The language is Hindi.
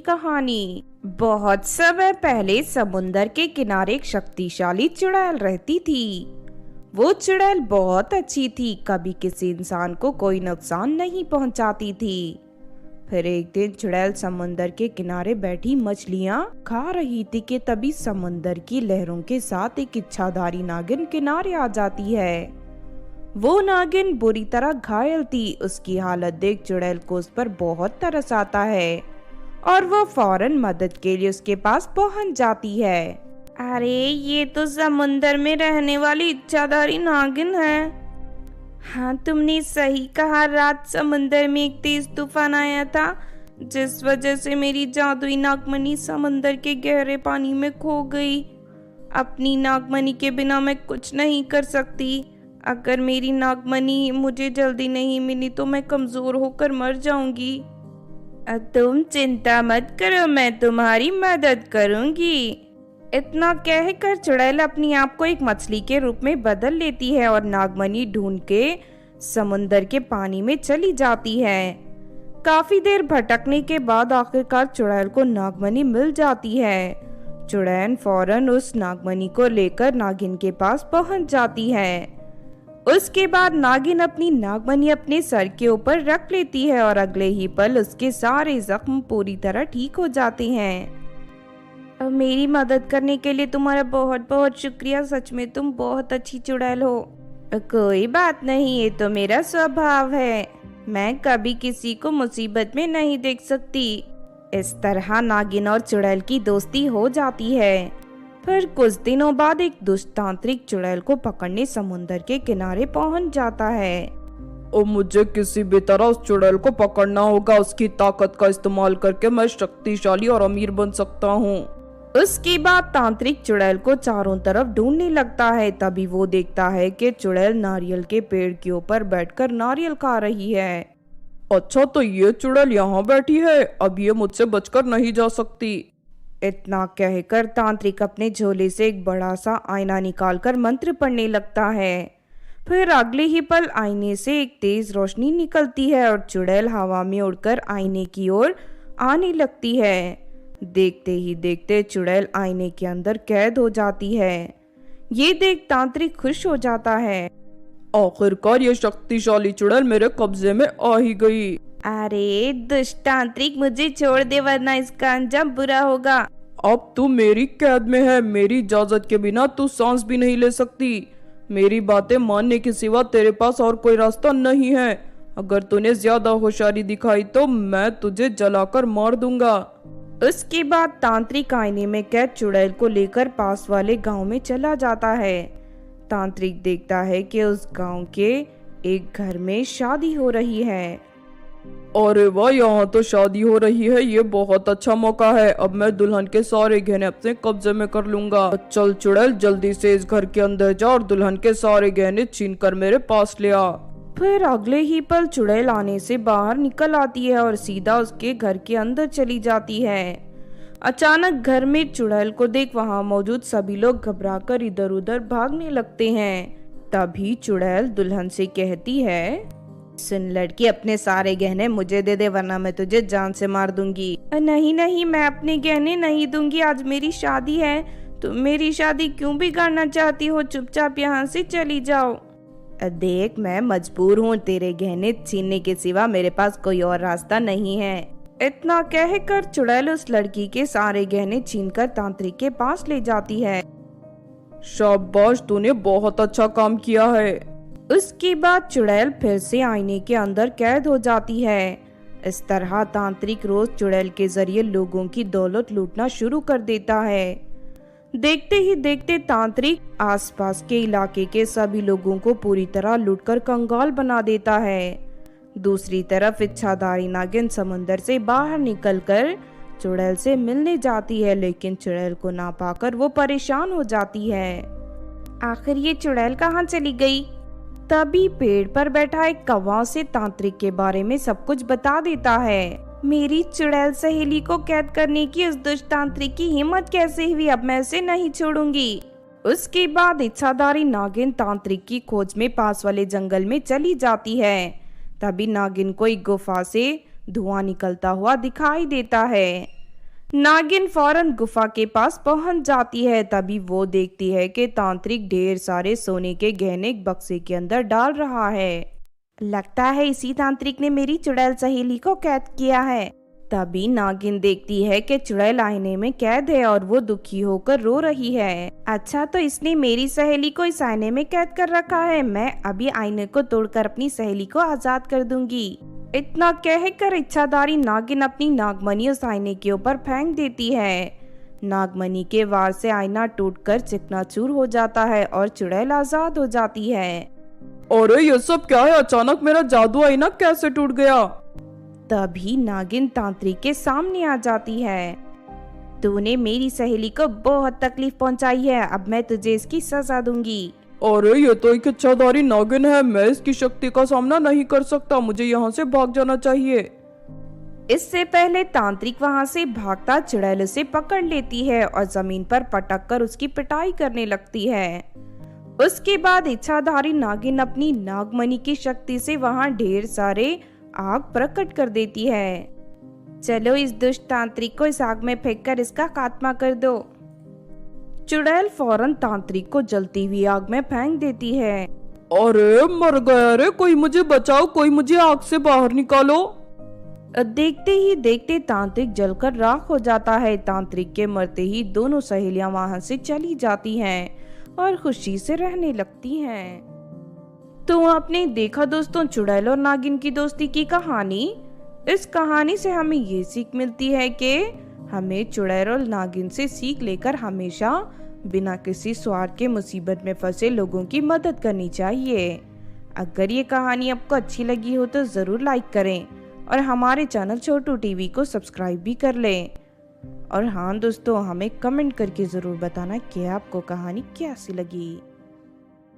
कहानी। बहुत समय पहले समुंदर के किनारे एक शक्तिशाली चुड़ैल रहती थी। वो चुड़ैल बहुत अच्छी थी, कभी किसी इंसान को कोई नुकसान नहीं पहुंचाती थी। फिर एक दिन चुड़ैल समुंदर के किनारे बैठी मछलियां खा रही थी कि तभी समुंदर की लहरों के साथ एक इच्छाधारी नागिन किनारे आ जाती है। वो नागिन बुरी तरह घायल थी। उसकी हालत देख चुड़ैल को उस पर बहुत तरस आता है और वो फौरन मदद के लिए उसके पास पहुंच जाती है। अरे ये तो समुंदर में रहने वाली इच्छाधारी नागिन है। हाँ, तुमने सही कहा। रात समुंदर में एक तेज तूफान आया था, जिस वजह से मेरी जादुई नागमणि समुंदर के गहरे पानी में खो गई। अपनी नागमणि के बिना मैं कुछ नहीं कर सकती। अगर मेरी नागमणि मुझे जल्दी नहीं मिली तो मैं कमजोर होकर मर जाऊंगी। तुम चिंता मत करो, मैं तुम्हारी मदद करूंगी। इतना कहकर चुड़ैल अपने आप को एक मछली के रूप में बदल लेती है और नागमणि ढूंढ के समुंदर के पानी में चली जाती है। काफी देर भटकने के बाद आखिरकार चुड़ैल को नागमणि मिल जाती है। चुड़ैल फौरन उस नागमणि को लेकर नागिन के पास पहुंच जाती है। उसके बाद नागिन अपनी नागमणि अपने सर के ऊपर रख लेती है और अगले ही पल उसके सारे जख्म पूरी तरह ठीक हो जाते हैं। मेरी मदद करने के लिए तुम्हारा बहुत बहुत शुक्रिया। सच में तुम बहुत अच्छी चुड़ैल हो। कोई बात नहीं, ये तो मेरा स्वभाव है। मैं कभी किसी को मुसीबत में नहीं देख सकती। इस तरह नागिन और चुड़ैल की दोस्ती हो जाती है। फिर कुछ दिनों बाद एक दुष्ट तांत्रिक चुड़ैल को पकड़ने समुंदर के किनारे पहुंच जाता है। मुझे किसी भी तरह उस चुड़ैल को पकड़ना होगा। उसकी ताकत का इस्तेमाल करके मैं शक्तिशाली और अमीर बन सकता हूँ। उसके बाद तांत्रिक चुड़ैल को चारों तरफ ढूंढने लगता है। तभी वो देखता है कि चुड़ैल नारियल के पेड़ के ऊपर बैठकर नारियल खा रही है। अच्छा, तो ये चुड़ैल यहाँ बैठी है, अब ये मुझसे बचकर नहीं जा सकती। इतना कहकर तांत्रिक अपने झोले से एक बड़ा सा आईना निकालकर मंत्र पढ़ने लगता है। फिर अगले ही पल आईने से एक तेज रोशनी निकलती है और चुड़ैल हवा में उड़कर आईने की ओर आने लगती है। देखते ही देखते चुड़ैल आईने के अंदर कैद हो जाती है। ये देख तांत्रिक खुश हो जाता है। आखिरकार ये शक्तिशाली चुड़ैल मेरे कब्जे में आ ही गई। अरे दुष्ट तांत्रिक, मुझे छोड़ दे वरना इसका अंजाम बुरा होगा। अब तू मेरी कैद में है। मेरी इजाजत के बिना तू सांस भी नहीं ले सकती। मेरी बातें मानने के सिवा तेरे पास और कोई रास्ता नहीं है। अगर तूने ज्यादा होशियारी दिखाई तो मैं तुझे जलाकर मार दूंगा। उसके बाद तांत्रिक आईने में कैद चुड़ैल को लेकर पास वाले गांव में चला जाता है। तांत्रिक देखता है कि उस गांव के एक घर में शादी हो रही है। अरे वाह, यहाँ तो शादी हो रही है। ये बहुत अच्छा मौका है। अब मैं दुल्हन के सारे गहने अपने कब्जे में कर लूंगा। चल चुड़ैल, जल्दी से इस घर के अंदर जा और दुल्हन के सारे गहने छीन कर मेरे पास ले आ। फिर अगले ही पल चुड़ैल आने से बाहर निकल आती है और सीधा उसके घर के अंदर चली जाती है। अचानक घर में चुड़ैल को देख वहां मौजूद सभी लोग घबराकर इधर उधर भागने लगते हैं। तभी चुड़ैल दुल्हन से कहती है, सुन लड़की, अपने सारे गहने मुझे दे दे वरना मैं तुझे जान से मार दूंगी। नहीं नहीं, मैं अपने गहने नहीं दूंगी। आज मेरी शादी है। तुम मेरी शादी क्यों बिगाड़ना चाहती हो? चुपचाप यहाँ से चली जाओ। देख, मैं मजबूर हूँ। तेरे गहने छीनने के सिवा मेरे पास कोई और रास्ता नहीं है। इतना कहकर चुड़ैल उस लड़की के सारे गहने छीनकर तांत्रिक के पास ले जाती है। शाबाश, तूने बहुत अच्छा काम किया है। उसके बाद चुड़ैल फिर से आईने के अंदर कैद हो जाती है। इस तरह तांत्रिक रोज चुड़ैल के जरिए लोगों की दौलत लूटना शुरू कर देता है। देखते ही देखते तांत्रिक आसपास के इलाके के सभी लोगों को पूरी तरह लूटकर कंगाल बना देता है। दूसरी तरफ इच्छाधारी नागिन समंदर से बाहर निकलकर चुड़ैल से मिलने जाती है, लेकिन चुड़ैल को ना पाकर वो परेशान हो जाती है। आखिर ये चुड़ैल कहाँ चली गई? तभी पेड़ पर बैठा एक कौवा से तांत्रिक के बारे में सब कुछ बता देता है। मेरी चुड़ैल सहेली को कैद करने की उस दुष्ट तांत्रिक की हिम्मत कैसे हुई? अब मैं उसे नहीं छोड़ूंगी। उसके बाद इच्छाधारी नागिन तांत्रिक की खोज में पास वाले जंगल में चली जाती है। तभी नागिन को एक गुफा से धुआं निकलता हुआ दिखाई देता है। नागिन फौरन गुफा के पास पहुंच जाती है। तभी वो देखती है कि तांत्रिक ढेर सारे सोने के गहने एक बक्से के अंदर डाल रहा है। लगता है इसी तांत्रिक ने मेरी चुड़ैल सहेली को कैद किया है। तभी नागिन देखती है कि चुड़ैल आईने में कैद है और वो दुखी होकर रो रही है। अच्छा, तो इसने मेरी सहेली को इस आईने में कैद कर रखा है। मैं अभी आईने को तोड़कर अपनी सहेली को आजाद कर दूंगी। इतना कहकर इच्छाधारी नागिन अपनी नागमणि उस आईने के ऊपर फेंक देती है। नागमणि के वार से आईना टूटकर चिकनाचूर हो जाता है और चुड़ैल आजाद हो जाती है। अरे ये सब क्या है? अचानक मेरा जादू आईना कैसे टूट गया? तभी नागिन तांत्रिक के सामने आ जाती है। तूने मेरी सहेली को बहुत तकलीफ पहुंचाई है, अब मैं तुझे इसकी सजा दूंगी। अरे ये तो एक इच्छाधारी नागिन है, मैं इसकी शक्ति का सामना नहीं कर सकता, मुझे यहाँ से भाग जाना चाहिए। इससे पहले तांत्रिक वहां से भागता चुड़ैल उसे पकड़ लेती है और जमीन पर पटक कर उसकी पिटाई करने लगती है। उसके बाद इच्छाधारी नागिन अपनी नागमणि की शक्ति से वहां ढेर सारे आग प्रकट कर देती है। चलो इस दुष्ट तांत्रिक को इस आग में फेंककर इसका खात्मा कर दो। चुड़ैल फौरन तांत्रिक को जलती हुई आग में फेंक देती है। अरे मर गया रे, कोई मुझे बचाओ, कोई मुझे आग से बाहर निकालो। देखते ही देखते तांत्रिक जलकर राख हो जाता है। तांत्रिक के मरते ही दोनों सहेलियां वहां से चली जाती हैं और खुशी से रहने लगती हैं। तो आपने देखा दोस्तों चुड़ैल और नागिन की दोस्ती की कहानी। इस कहानी से हमें ये सीख मिलती है कि हमें चुड़ैल और नागिन से सीख लेकर हमेशा बिना किसी स्वार्थ के मुसीबत में फंसे लोगों की मदद करनी चाहिए। अगर ये कहानी आपको अच्छी लगी हो तो ज़रूर लाइक करें और हमारे चैनल छोटू टीवी को सब्सक्राइब भी कर लें। और हाँ दोस्तों, हमें कमेंट करके ज़रूर बताना कि आपको कहानी कैसी लगी।